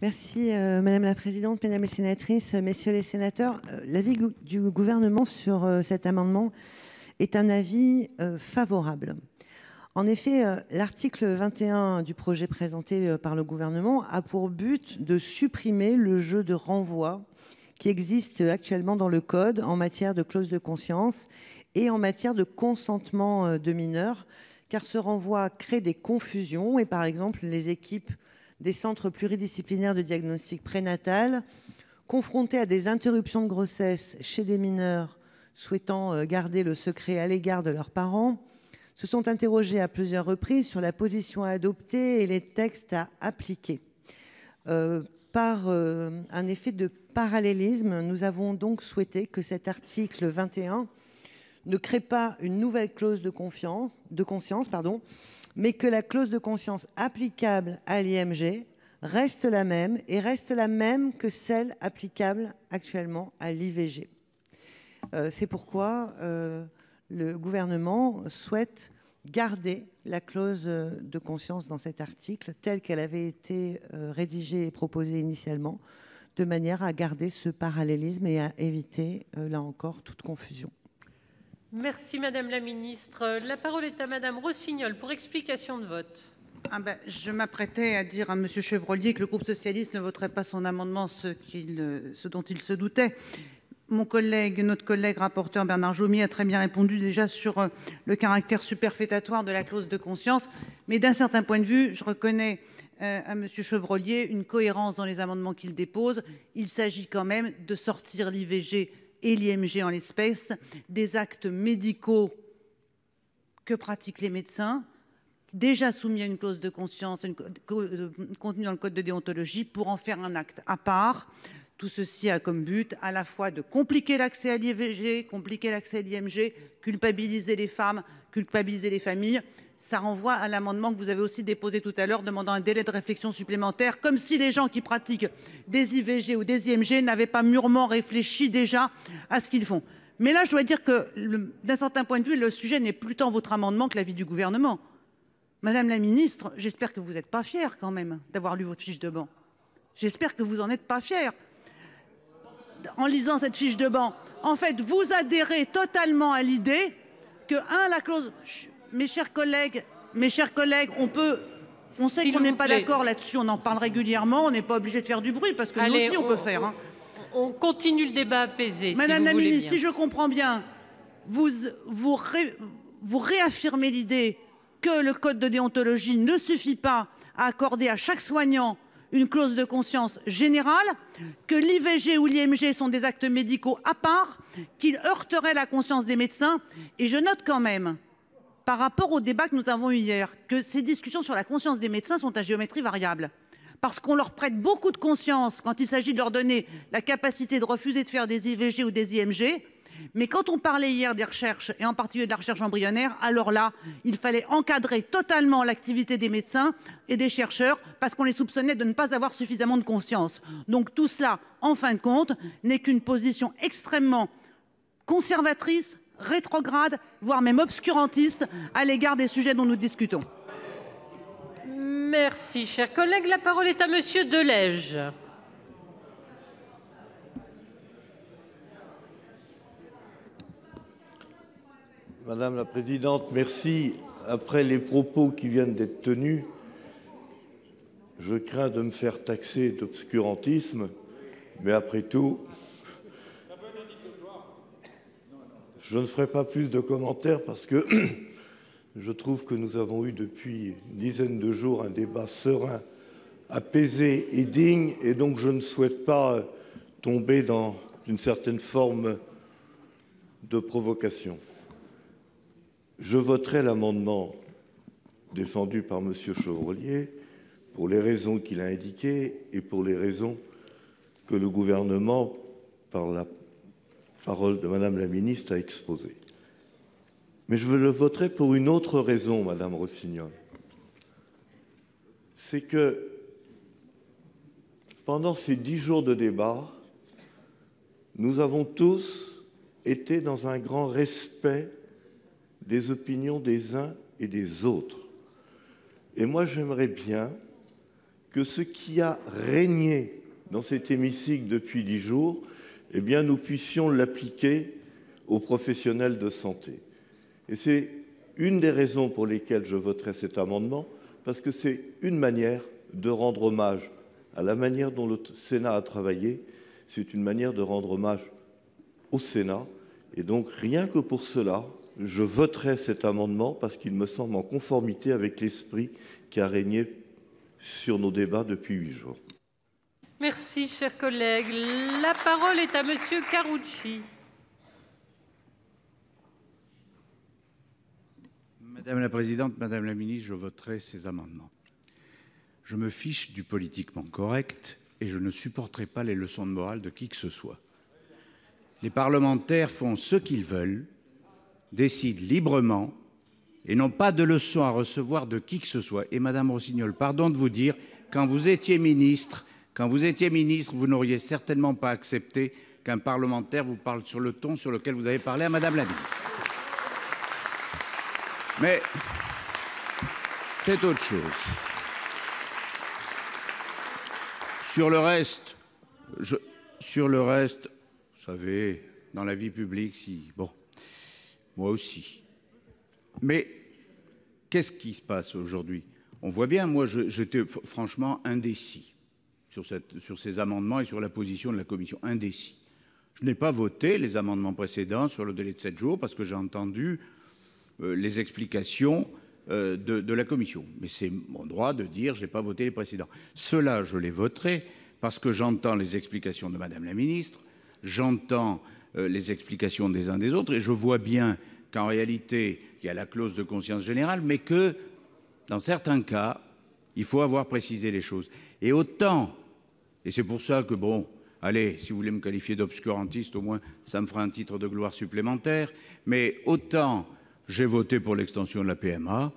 Merci Madame la Présidente, Mesdames les sénatrices, Messieurs les sénateurs. L'avis du gouvernement sur cet amendement est un avis favorable. En effet, l'article 21 du projet présenté par le gouvernement a pour but de supprimer le jeu de renvoi qui existe actuellement dans le Code en matière de clause de conscience et en matière de consentement de mineurs, car ce renvoi crée des confusions et, par exemple, les équipes des centres pluridisciplinaires de diagnostic prénatal, confrontés à des interruptions de grossesse chez des mineurs souhaitant garder le secret à l'égard de leurs parents, se sont interrogés à plusieurs reprises sur la position à adopter et les textes à appliquer. Par un effet de parallélisme, nous avons donc souhaité que cet article 21 ne crée pas une nouvelle clause de conscience, mais que la clause de conscience applicable à l'IMG reste la même que celle applicable actuellement à l'IVG. C'est pourquoi le gouvernement souhaite garder la clause de conscience dans cet article telle qu'elle avait été rédigée et proposée initialement, de manière à garder ce parallélisme et à éviter, là encore, toute confusion. Merci Madame la Ministre. La parole est à Madame Rossignol pour explication de vote. Je m'apprêtais à dire à Monsieur Chevrollier que le groupe socialiste ne voterait pas son amendement, ce dont il se doutait. Notre collègue rapporteur Bernard Jomier a très bien répondu déjà sur le caractère superfétatoire de la clause de conscience. Mais d'un certain point de vue, je reconnais à Monsieur Chevrollier une cohérence dans les amendements qu'il dépose. Il s'agit quand même de sortir l'IVG et l'IMG en l'espèce des actes médicaux que pratiquent les médecins, déjà soumis à une clause de conscience contenue dans le code de déontologie, pour en faire un acte à part. Tout ceci a comme but à la fois de compliquer l'accès à l'IVG, compliquer l'accès à l'IMG, culpabiliser les femmes, culpabiliser les familles. Ça renvoie à l'amendement que vous avez aussi déposé tout à l'heure demandant un délai de réflexion supplémentaire, comme si les gens qui pratiquent des IVG ou des IMG n'avaient pas mûrement réfléchi déjà à ce qu'ils font. Mais là, je dois dire que d'un certain point de vue, le sujet n'est plus tant votre amendement que l'avis du gouvernement. Madame la Ministre, j'espère que vous n'êtes pas fière quand même d'avoir lu votre fiche de banc. J'espère que vous n'en êtes pas fière. En lisant cette fiche de banc, en fait, vous adhérez totalement à l'idée que, la clause... Mes chers collègues, on sait qu'on n'est pas d'accord là-dessus, on en parle régulièrement, on n'est pas obligé de faire du bruit, parce que nous aussi, on peut faire. Hein. On continue le débat apaisé. Madame la Ministre, si je comprends bien, vous réaffirmez l'idée que le code de déontologie ne suffit pas à accorder à chaque soignant une clause de conscience générale, que l'IVG ou l'IMG sont des actes médicaux à part, qu'ils heurteraient la conscience des médecins. Et je note quand même, par rapport au débat que nous avons eu hier, que ces discussions sur la conscience des médecins sont à géométrie variable. Parce qu'on leur prête beaucoup de conscience quand il s'agit de leur donner la capacité de refuser de faire des IVG ou des IMG. Mais quand on parlait hier des recherches, et en particulier de la recherche embryonnaire, alors là, il fallait encadrer totalement l'activité des médecins et des chercheurs parce qu'on les soupçonnait de ne pas avoir suffisamment de conscience. Donc tout cela, en fin de compte, n'est qu'une position extrêmement conservatrice, rétrograde, voire même obscurantiste à l'égard des sujets dont nous discutons. Merci, chers collègues. La parole est à Monsieur Delège. Madame la Présidente, merci. Après les propos qui viennent d'être tenus, je crains de me faire taxer d'obscurantisme, mais après tout, je ne ferai pas plus de commentaires parce que je trouve que nous avons eu depuis une dizaine de jours un débat serein, apaisé et digne, et donc je ne souhaite pas tomber dans une certaine forme de provocation. Je voterai l'amendement défendu par M. Chevrollier pour les raisons qu'il a indiquées et pour les raisons que le gouvernement, par la parole de Madame la Ministre, a exposées. Mais je le voterai pour une autre raison, Madame Rossignol. C'est que pendant ces 10 jours de débat, nous avons tous été dans un grand respect des opinions des uns et des autres. Et moi, j'aimerais bien que ce qui a régné dans cet hémicycle depuis 10 jours, eh bien, nous puissions l'appliquer aux professionnels de santé. Et c'est une des raisons pour lesquelles je voterai cet amendement, parce que c'est une manière de rendre hommage à la manière dont le Sénat a travaillé. C'est une manière de rendre hommage au Sénat. Et donc, rien que pour cela, je voterai cet amendement parce qu'il me semble en conformité avec l'esprit qui a régné sur nos débats depuis 8 jours. Merci, chers collègues. La parole est à Monsieur Karoutchi. Madame la présidente, madame la ministre, je voterai ces amendements. Je me fiche du politiquement correct et je ne supporterai pas les leçons de morale de qui que ce soit. Les parlementaires font ce qu'ils veulent, décident librement et n'ont pas de leçons à recevoir de qui que ce soit. Et madame Rossignol, pardon de vous dire, quand vous étiez ministre, vous n'auriez certainement pas accepté qu'un parlementaire vous parle sur le ton sur lequel vous avez parlé à madame la ministre. Mais c'est autre chose. Sur le reste, vous savez, dans la vie publique, bon, moi aussi. Mais qu'est-ce qui se passe aujourd'hui? On voit bien, moi, j'étais franchement indécis sur ces amendements et sur la position de la commission. Indécis. Je n'ai pas voté les amendements précédents sur le délai de 7 jours parce que j'ai entendu les explications de la commission. Mais c'est mon droit de dire je n'ai pas voté les précédents. Ceux-là, je les voterai parce que j'entends les explications de madame la ministre, j'entends les explications des uns des autres et je vois bien qu'en réalité, il y a la clause de conscience générale, mais que dans certains cas, il faut avoir précisé les choses. Et autant, et c'est pour ça que, bon, allez, si vous voulez me qualifier d'obscurantiste, au moins, ça me fera un titre de gloire supplémentaire, mais autant j'ai voté pour l'extension de la PMA,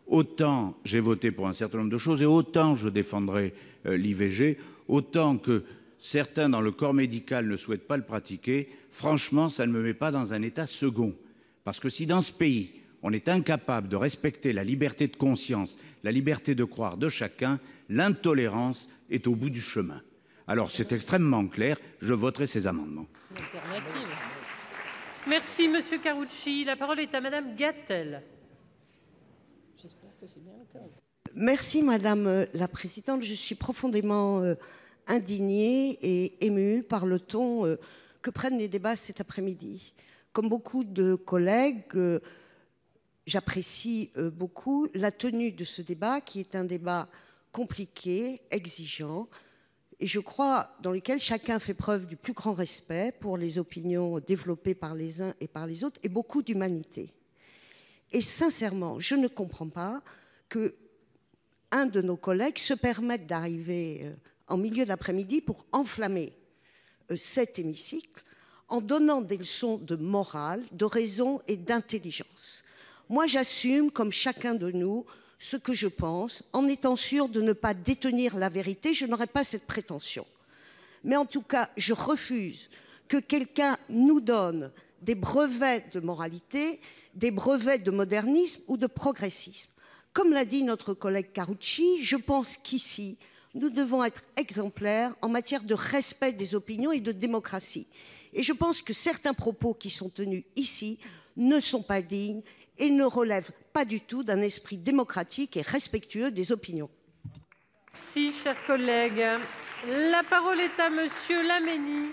autant j'ai voté pour un certain nombre de choses, et autant je défendrai l'IVG, autant que certains dans le corps médical ne souhaitent pas le pratiquer, franchement, ça ne me met pas dans un état second. Parce que si dans ce pays, on est incapable de respecter la liberté de conscience, la liberté de croire de chacun, l'intolérance est au bout du chemin. Alors c'est extrêmement clair, je voterai ces amendements. Merci, Monsieur Karoutchi. La parole est à Madame Gatel. J'espère que c'est bien le cas. Merci, Madame la Présidente. Je suis profondément indignée et émue par le ton que prennent les débats cet après-midi. Comme beaucoup de collègues, j'apprécie beaucoup la tenue de ce débat, qui est un débat compliqué, exigeant, et je crois dans lequel chacun fait preuve du plus grand respect pour les opinions développées par les uns et par les autres, et beaucoup d'humanité. Et sincèrement, je ne comprends pas qu'un de nos collègues se permette d'arriver en milieu d'après-midi pour enflammer cet hémicycle en donnant des leçons de morale, de raison et d'intelligence. Moi, j'assume, comme chacun de nous, ce que je pense, en étant sûr de ne pas détenir la vérité. Je n'aurai pas cette prétention. Mais en tout cas, je refuse que quelqu'un nous donne des brevets de moralité, des brevets de modernisme ou de progressisme. Comme l'a dit notre collègue Karoutchi, je pense qu'ici, nous devons être exemplaires en matière de respect des opinions et de démocratie. Et je pense que certains propos qui sont tenus ici ne sont pas dignes et ne relèvent pas du tout d'un esprit démocratique et respectueux des opinions. Merci, chers collègues. La parole est à Monsieur Laménie.